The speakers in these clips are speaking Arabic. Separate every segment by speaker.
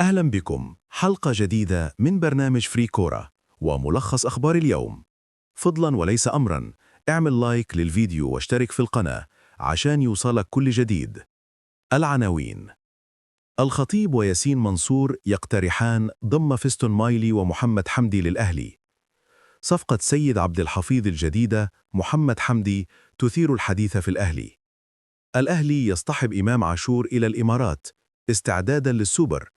Speaker 1: أهلا بكم حلقة جديدة من برنامج فري كورة وملخص أخبار اليوم. فضلا وليس أمرا، اعمل لايك للفيديو واشترك في القناة عشان يوصلك كل جديد. العناوين: الخطيب وياسين منصور يقترحان ضم فيستون مايلي ومحمد حمدي للأهلي. صفقة سيد عبد الحفيظ الجديدة محمد حمدي تثير الحديث في الأهلي. الأهلي يصطحب إمام عاشور إلى الإمارات استعدادا للسوبر.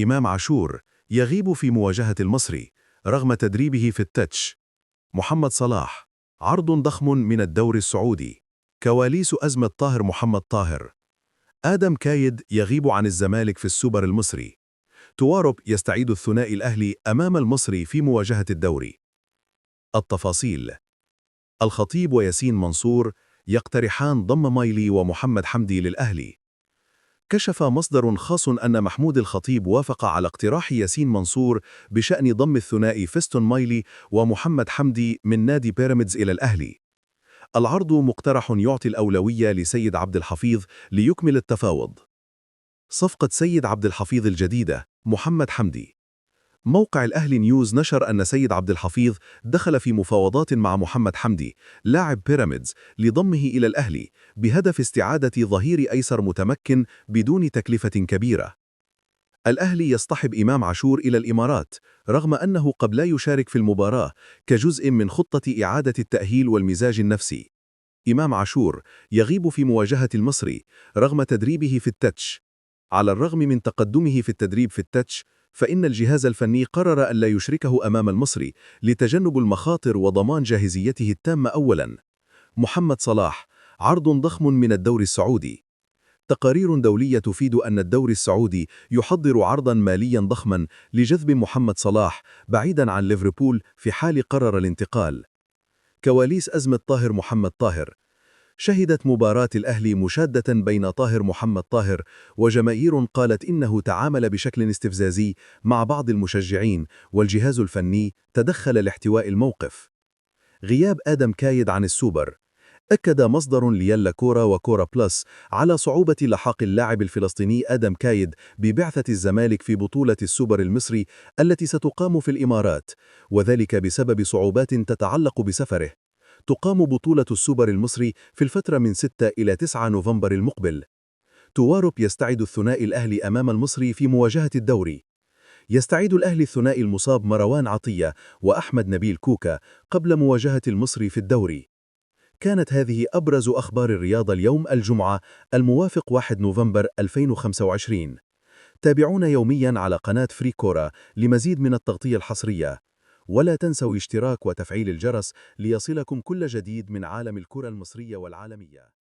Speaker 1: إمام عاشور يغيب في مواجهة المصري رغم تدريبه في التتش. محمد صلاح: عرض ضخم من الدوري السعودي. كواليس أزمة طاهر محمد طاهر. آدم كايد يغيب عن الزمالك في السوبر المصري. توارب يستعيد الثنائي الأهلي أمام المصري في مواجهة الدوري. التفاصيل: الخطيب وياسين منصور يقترحان ضم مايلي ومحمد حمدي للأهلي. كشف مصدر خاص أن محمود الخطيب وافق على اقتراح ياسين منصور بشأن ضم الثنائي فيستون مايلي ومحمد حمدي من نادي بيراميدز إلى الأهلي. العرض مقترح يعطي الأولوية لسيد عبد الحفيظ ليكمل التفاوض. صفقة سيد عبد الحفيظ الجديدة محمد حمدي. موقع الأهلي نيوز نشر أن سيد عبد الحفيظ دخل في مفاوضات مع محمد حمدي لاعب بيراميدز لضمه إلى الأهلي بهدف استعادة ظهير أيسر متمكن بدون تكلفة كبيرة. الأهلي يصطحب إمام عاشور إلى الإمارات رغم أنه قد لا يشارك في المباراة كجزء من خطة إعادة التأهيل والمزاج النفسي. إمام عاشور يغيب في مواجهة المصري رغم تدريبه في التتش. على الرغم من تقدمه في التدريب في التتش، فإن الجهاز الفني قرر أن لا يشركه أمام المصري لتجنب المخاطر وضمان جاهزيته التامة أولاً. محمد صلاح: عرض ضخم من الدوري السعودي. تقارير دولية تفيد أن الدوري السعودي يحضر عرضاً مالياً ضخماً لجذب محمد صلاح بعيداً عن ليفربول في حال قرر الانتقال. كواليس أزمة طاهر محمد طاهر. شهدت مباراة الأهلي مشادة بين طاهر محمد طاهر وجماهير قالت إنه تعامل بشكل استفزازي مع بعض المشجعين، والجهاز الفني تدخل لاحتواء الموقف. غياب آدم كايد عن السوبر. أكد مصدر ليلا كورة وكورة بلس على صعوبة لحاق اللاعب الفلسطيني آدم كايد ببعثة الزمالك في بطولة السوبر المصري التي ستقام في الإمارات، وذلك بسبب صعوبات تتعلق بسفره. تقام بطولة السوبر المصري في الفترة من 6 إلى 9 نوفمبر المقبل. توارب يستعيد الثنائي الأهلي أمام المصري في مواجهة الدوري. يستعيد الأهلي الثنائي المصاب مروان عطية وأحمد نبيل كوكا قبل مواجهة المصري في الدوري. كانت هذه أبرز أخبار الرياضة اليوم الجمعة الموافق 1 نوفمبر 2025. تابعونا يوميا على قناة فري كورة لمزيد من التغطية الحصرية، ولا تنسوا اشتراك وتفعيل الجرس ليصلكم كل جديد من عالم الكرة المصرية والعالمية.